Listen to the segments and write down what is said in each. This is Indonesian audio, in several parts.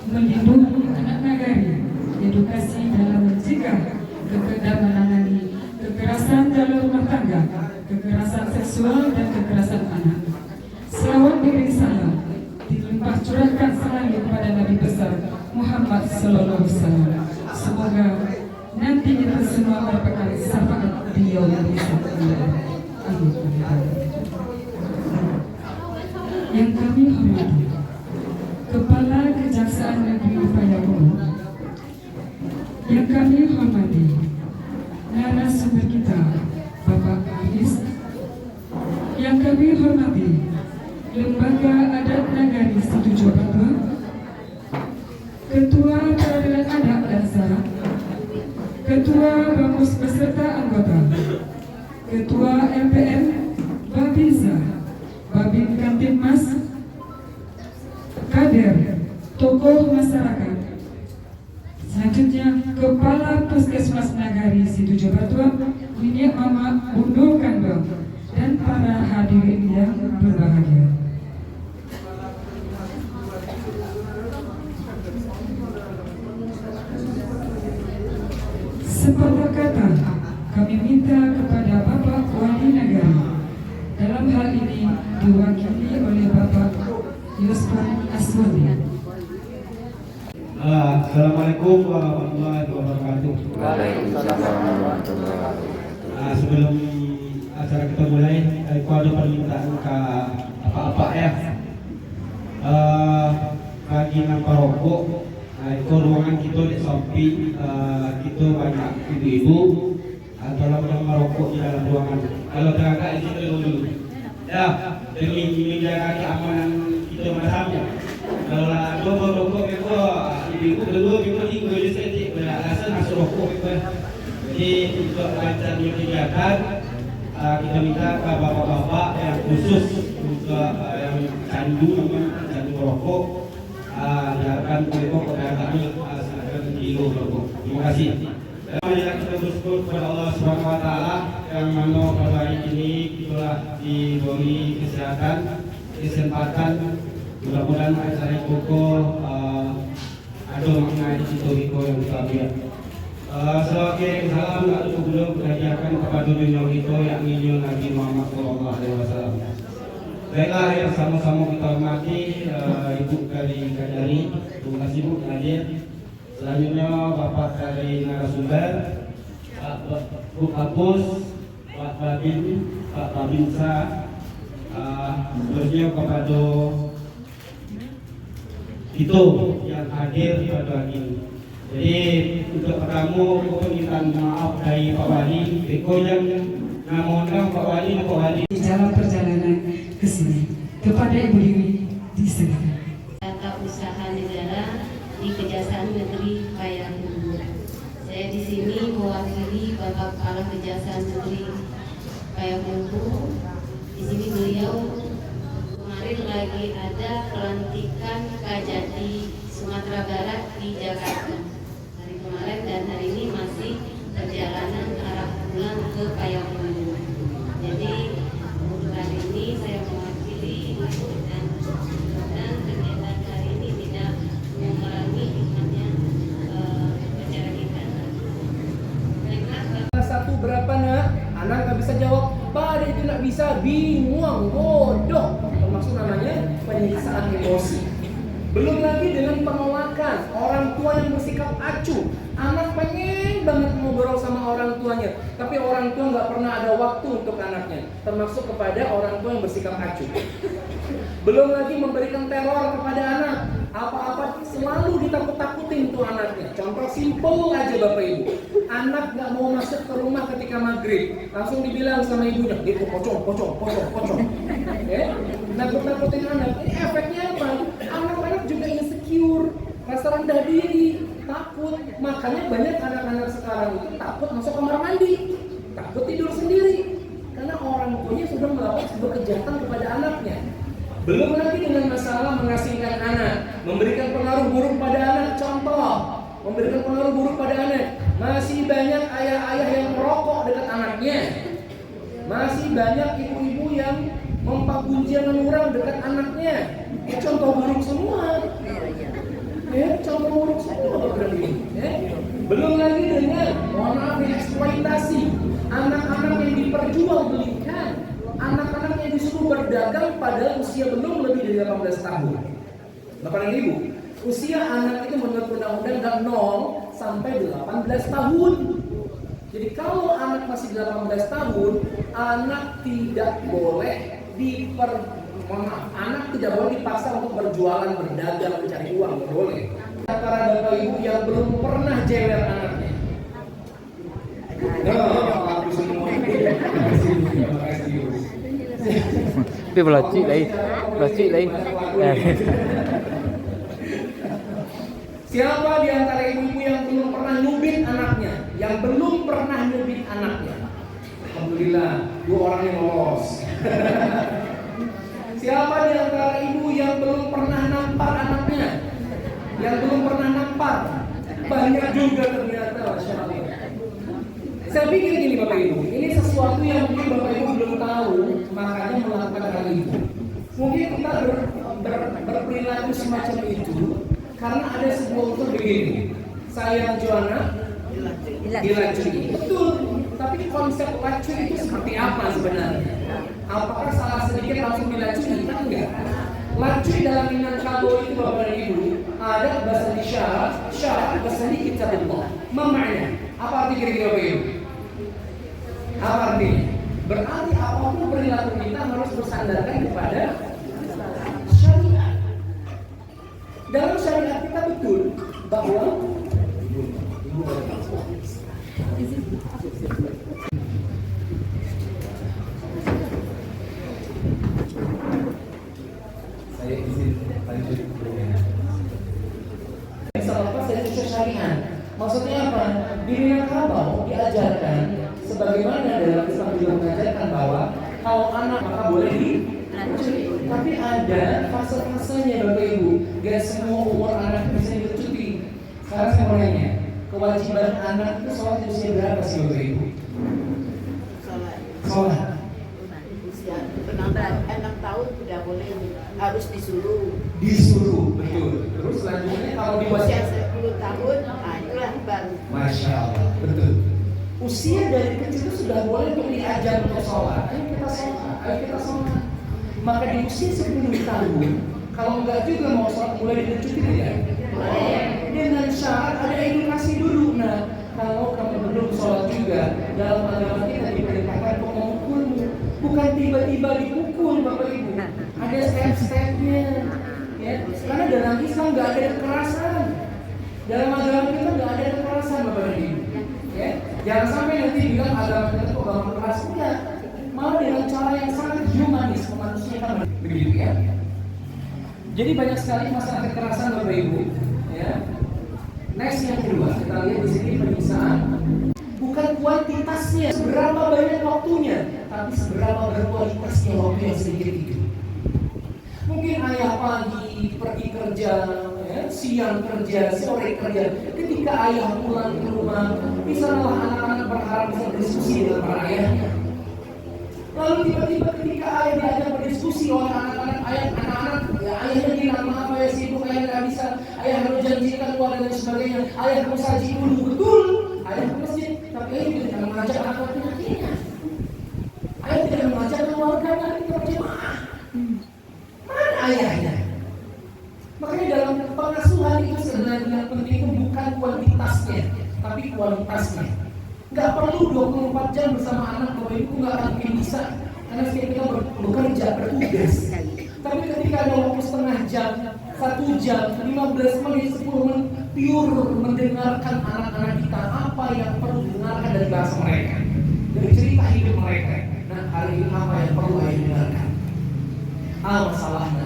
melindungi anak nagari, edukasi dalam mencegah dan menangani kekerasan dalam rumah tangga, kekerasan seksual dan kekerasan anak. Selawat diri salam dilimpah curahkan selalu kepada Nabi besar Muhammad Sallallahu Alaihi Wasallam. Semoga nanti kita semua merupakan syafaat beliau yang bisa Amin. Yang kami hormati Kepala Kejaksaan Negeri Payakumbuh, yang kami hormati narasumber kita Bapak Hafiz, yang kami hormati Lembaga Adat Nagari Situjo Batua, Ketua Peradilan Adat dan Sara, Ketua Bamus beserta anggota, Ketua LPM, Babinsa, Babin Kamtibmas, kader, tokoh masyarakat, selanjutnya Kepala Puskesmas Nagari Situjo Batua, Minyak Mama Bundo Kandong, dan para hadirin yang berbahagia. Sepatah kata kami minta kepada Bapak Wali Negara, dalam hal ini diwakili oleh Bapak Yusman Aswadi. Assalamualaikum warahmatullahi wabarakatuh. Waalaikumsalam warahmatullahi wabarakatuh. Sebelum acara kita mulai, aku ada permintaan ke apa-apa ya. Bagi nampak rokok, itu ruangan kita di samping, kita banyak ibu-ibu kalau sedang merokok di dalam ruangan. Kalau terangkat di situ dulu. Ya, demi menjaga keamanan kita bersama. Kalau ada merokok itu ibu kedua, ibu tiga je sedik beralasan masuk rokok itu. Jadi untuk lancarnya kegiatan, kita minta ke bapak-bapak yang khusus untuk yang candu merokok, diharapkan mereka kepada kami silakan kilo merokok. Terima kasih. Marilah kita bersyukur kepada Allah Subhanahu Wa Taala yang mana pada hari ini kita telah diberi kesempatan. Mudah-mudahan acara pokok ada makna di situ yang kita lihat. Sebagai salam atau belum berhadiahkan kepada dunia kita yang ini Nabi Muhammad SAW. Baiklah yang sama-sama kita hormati Ibu Kajari, terima kasih Bu hadir. Selanjutnya Bapak dari narasumber, Bu Kapus, Pak Babin, Pak Babinsa, seterusnya kepada itu yang hadir pada hari ini. Jadi untuk pertama permintaan maaf dari Pak Wali, Eko yang nama Pak Wali, Pak Wali. Di dalam perjalanan ke sini, kepada Ibu Dewi disilakan. Tata Usaha Negara di Kejaksaan Negeri Payakumbuh. Saya di sini mewakili Bapak Kepala Kejaksaan Negeri Payakumbuh. Di sini beliau kemarin lagi ada pelantikan Kajati Sumatera Barat di Jakarta. Hari kemarin dan hari ini masih perjalanan arah pulang ke Payakumbuh. Jadi untuk hari ini saya mewakili dan kegiatan hari ini tidak mengurangi hikmahnya acara kita. Satu berapa nak? Anak nggak bisa jawab. Pada itu nggak bisa, bingung, bodoh. Termasuk namanya penyiksaan emosi. Belum lagi dengan penolakan orang tua yang bersikap acuh. Anak pengen banget ngobrol sama orang tuanya, tapi orang tua nggak pernah ada waktu untuk anaknya. Termasuk kepada orang tua yang bersikap acuh. Belum lagi memberikan teror kepada anak. Apa-apa selalu ditakut-takutin tuh anaknya. Contoh simpel aja Bapak Ibu. Anak nggak mau masuk ke rumah ketika maghrib, langsung dibilang sama ibunya, gitu pocong. Nakut-nakutin anak. Ini efeknya apa? Anak-anak juga insecure, rasa rendah diri, takut. Makanya banyak anak-anak sekarang itu takut masuk kamar mandi, takut tidur sendiri, karena orang tuanya sudah melakukan sebuah kejahatan kepada anaknya. Belum lagi dengan masalah mengasingkan anak, memberikan pengaruh buruk pada anak. Contoh, memberikan pengaruh buruk pada anak. Masih banyak ayah-ayah yang merokok dekat anaknya. Masih banyak ibu-ibu yang mempak gunjangan orang dekat anaknya. Contoh buruk semua. ya, campur urut semua berarti. Ya. Belum lagi dengan mohon maaf eksploitasi anak-anak yang diperjualbelikan, anak-anak yang disuruh berdagang pada usia belum lebih dari 18 tahun. Bapak dan Ibu, usia anak itu menurut undang-undang 0 sampai 18 tahun. Jadi kalau anak masih 18 tahun, anak tidak boleh anak tidak boleh dipaksa untuk berjualan, berdagang, mencari uang, nggak boleh. Antara bapak ibu yang belum pernah jewer anaknya. Aku semua. Tapi belacik lagi. Siapa di antara ibu-ibu yang belum pernah nyubit anaknya? Yang belum pernah nyubit anaknya? Alhamdulillah, 2 orang yang lolos. Siapa di antara ibu yang belum pernah nampar anaknya? Yang belum pernah nampar? Banyak juga ternyata, Masya Allah. Saya pikir gini Bapak Ibu, ini sesuatu yang mungkin Bapak Ibu belum tahu, makanya melakukan hal itu. Mungkin kita berperilaku semacam itu karena ada sebuah unsur begini. Saya Joanna dilacuni. Betul. Tapi konsep lacun itu seperti apa sebenarnya? Apakah salah sedikit langsung dilacuni? Enggak. Lacun dalam Minangkabau itu Bapak dan Ibu ada bahasa di syarat bahasa di kitabullah. Maknanya apa arti kira-kira Bapak Ibu? Apa artinya? Berarti apapun perilaku kita harus bersandarkan kepada syariat. Dalam syariat kita betul bahwa saya izin lanjut selepas dari syariat. Maksudnya apa? Di Minangkabau diajarkan sebagaimana dalam Islam juga mengajarkan bahwa kalau anak maka boleh dicuti. Tapi ada fase-fasenya Bapak Ibu. Gak semua umur anak bisa dicuti. Sekarang saya mau nanya, kewajiban anak itu sholat di usia berapa sih Bapak Ibu? Sholat. Usia 6 tahun sudah boleh, harus disuruh. Disuruh, betul. Terus selanjutnya kalau di Usia 10 tahun, nah itulah baru. Masya Allah, betul. Usia dari kecil itu sudah boleh untuk diajar untuk sholat. Ayo kita sholat. Maka di usia 10 tahun, kalau enggak juga mau sholat mulai dicuti tidak? Boleh. Dengan syarat ada edukasi dulu. Nah, kalau kamu belum sholat juga, dalam agama kita diperintahkan untuk memukulmu. Bukan tiba-tiba dipukul Bapak Ibu. Ada step-stepnya. Ya, karena dalam Islam nggak ada kekerasan. Dalam agama kita nggak ada kekerasan Bapak Ibu. Ya, jangan sampai nanti bilang agama kita itu agama keras. Enggak. Malah dengan cara yang sangat humanis, kemanusiaan. Begitu ya. Jadi banyak sekali masalah kekerasan Bapak Ibu. Ya. Next yang kedua, kita lihat di sini penyiksaan. Bukan kuantitasnya, seberapa banyak waktunya, tapi seberapa berkualitasnya waktu yang sedikit itu. Mungkin ayah pagi pergi kerja, ya, siang kerja, sore kerja. Ketika ayah pulang ke rumah, di sanalah anak-anak berharap bisa berdiskusi dengan para ayahnya. Lalu tiba-tiba ketika ayah diajak berdiskusi oleh anak-anak, ayahnya bilang maaf ayah sibuk, ayah nggak bisa, ayah harus janjikan keluar dan sebagainya. Ayah harus saji dulu, betul. Ayah ke masjid, tapi ayah tidak mengajak anak-anak anaknya. Ayah tidak mengajak keluarganya untuk berjemaah. Mana ayahnya? Makanya dalam pengasuhan itu sebenarnya yang penting itu bukan kuantitasnya, tapi kualitasnya. Nggak perlu 24 jam bersama anak, Bapak Ibu nggak akan mungkin bisa, karena setiap kita bekerja, bertugas. Tapi ketika ada waktu setengah jam, 1 jam, 15 menit, 10 menit, pure mendengarkan anak-anak kita apa yang perlu didengarkan dari bahasa mereka, dari cerita hidup mereka. Nah, hari ini apa yang perlu ayah dengarkan? Masalahnya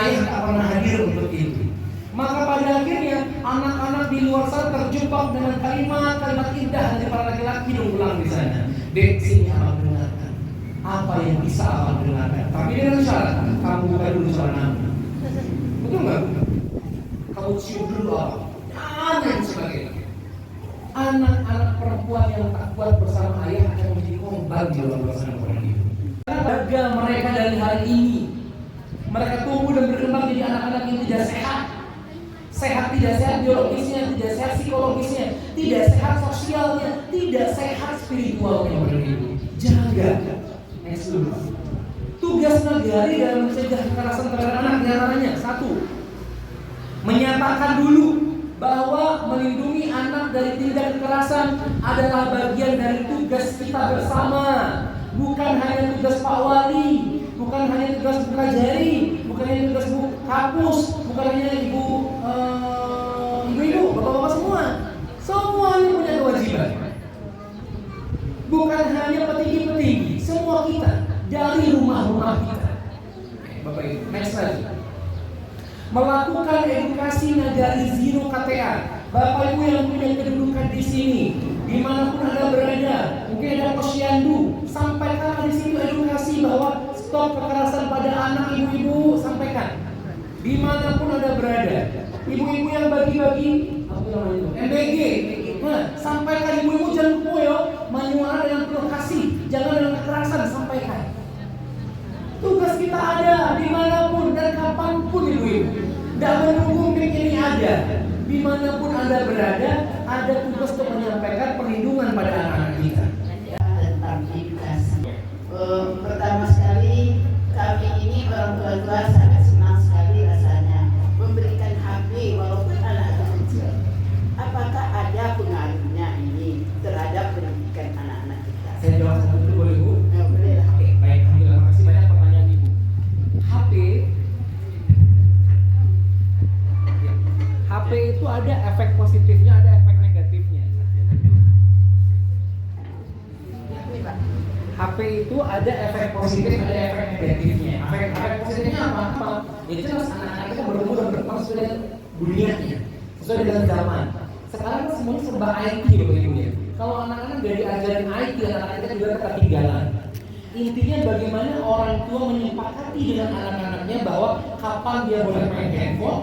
ayah tak pernah hadir untuk itu. Maka pada akhirnya anak-anak di luar sana terjebak dengan kalimat-kalimat indah dari para laki-laki yang pulang di sana. Dek, sini abang dengarkan apa yang bisa abang dengarkan. Tapi dengan syarat kamu buka dulu suara nabi. Betul nggak? Kamu cium dulu abang. Dan sebagainya. Anak-anak perempuan yang tak kuat bersama ayah akan menjadi korban di luar sana orang itu. Karena mereka dari hari ini, mereka tumbuh dan berkembang jadi anak-anak yang tidak sehat. Sehat tidak sehat biologisnya, tidak sehat psikologisnya, tidak sehat sosialnya, tidak sehat spiritualnya. Jaga. Next dulu. Tugas nagari dalam mencegah kekerasan terhadap anak diantaranya 1. Menyatakan dulu bahwa melindungi anak dari tindak kekerasan adalah bagian dari tugas kita bersama. Bukan hanya tugas Pak Wali, bukan hanya tugas Bu Kajari, bukan hanya tugas Bu Kapus, bukan hanya ibu-ibu, bapak-bapak semua. Semuanya punya kewajiban. Bukan hanya petinggi-petinggi, semua kita dari rumah-rumah kita. Bapak Ibu, next lagi. Melakukan edukasi nagari zero KTA. Bapak Ibu yang punya kedudukan di sini, dimanapun Anda berada, mungkin ada posyandu, sampaikan di situ edukasi bahwa stop kekerasan pada anak. Ibu-ibu sampaikan, dimanapun Anda berada. Ibu-ibu yang bagi-bagi apa namanya itu? MBG. Nah, sampaikan ibu-ibu jangan koyo, manual dengan penuh kasih, jangan dengan kekerasan, sampaikan. Tugas kita ada dimanapun dan kapanpun ibu-ibu. Tidak menunggu mic ini ada. Dimanapun Anda berada, ada tugas untuk menyampaikan perlindungan pada anak-anak kita. Tentang edukasi. Pertama sekali, kami ini orang tua sangat senang sekali rasanya memberikan HP walaupun anak kecil. Apakah ada pengaruhnya ini terhadap pendidikan anak-anak kita? Saya jawab satu dulu boleh Bu? Boleh lah. Oke, baik. Alhamdulillah, makasih banyak pertanyaan Ibu. HP itu ada efek positifnya, ada efek negatifnya. HP itu ada efek positif, ada efek negatifnya. Efek positifnya apa? Ya jelas anak-anak kita berumur dan berkembang sesuai dengan dunianya, sesuai dengan zaman. Sekarang semuanya serba IT Bapak Ibu ya. Kalau anak-anak udah diajarin IT, anak-anak kita juga ketinggalan. Intinya bagaimana orang tua menyepakati dengan anak-anaknya bahwa kapan dia boleh main handphone,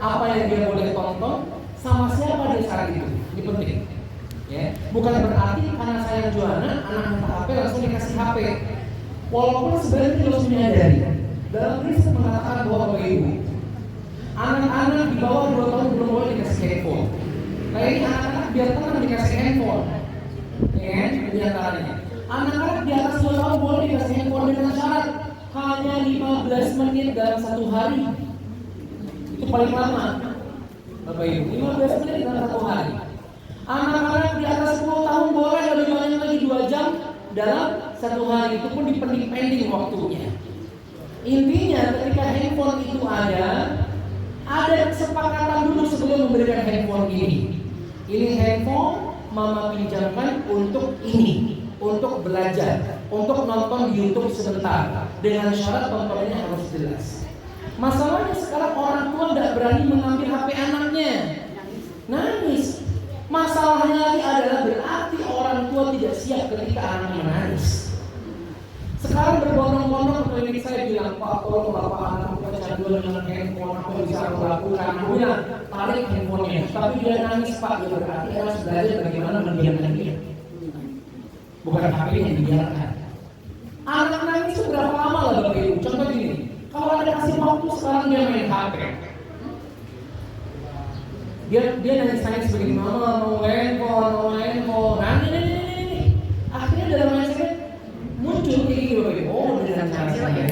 apa yang dia boleh tonton, sama siapa dia saat itu. Ini penting. Ya, bukan berarti karena saya jualan anak minta HP langsung dikasih HP. Walaupun sebenarnya kita harus menyadari dalam riset mengatakan bahwa Bapak Ibu, anak-anak di bawah 2 tahun belum boleh dikasih handphone. Nah ini anak-anak biar tenang dikasih handphone. Ya, di antaranya. Anak-anak di atas 2 tahun boleh dikasih handphone dengan syarat hanya 15 menit dalam 1 hari. Itu paling lama. Bapak Ibu, 15 menit dalam 1 hari. Anak-anak di atas 10 tahun boleh lebih banyak lagi 2 jam dalam 1 hari, itu pun dipending waktunya. Intinya ketika handphone itu ada kesepakatan dulu sebelum memberikan handphone ini. Ini handphone mama pinjamkan untuk ini, untuk belajar, untuk nonton di YouTube sebentar, dengan syarat tontonnya harus jelas. Masalahnya sekarang orang tua tidak berani mengambil HP anaknya, nangis. Masalahnya lagi adalah berarti orang tua tidak siap ketika anaknya menangis. Sekarang berbondong-bondong ke klinik saya bilang, Pak, tolong Bapak anak kecanduan dengan handphone, apa bisa aku lakukan? Aku bilang, tarik handphonenya. Tapi dia nangis Pak, ya berarti harus belajar bagaimana mendiamkan dia. Bukan HP yang dibiarkan. Anak nangis itu berapa lama lah Bapak Ibu? Contoh gini, kalau ada kasih waktu sekarang dia main HP. Dia nangis sebagai mama mau handphone. Nah ini. Akhirnya dalam mindset muncul kayak gitu, oh dengan cara saya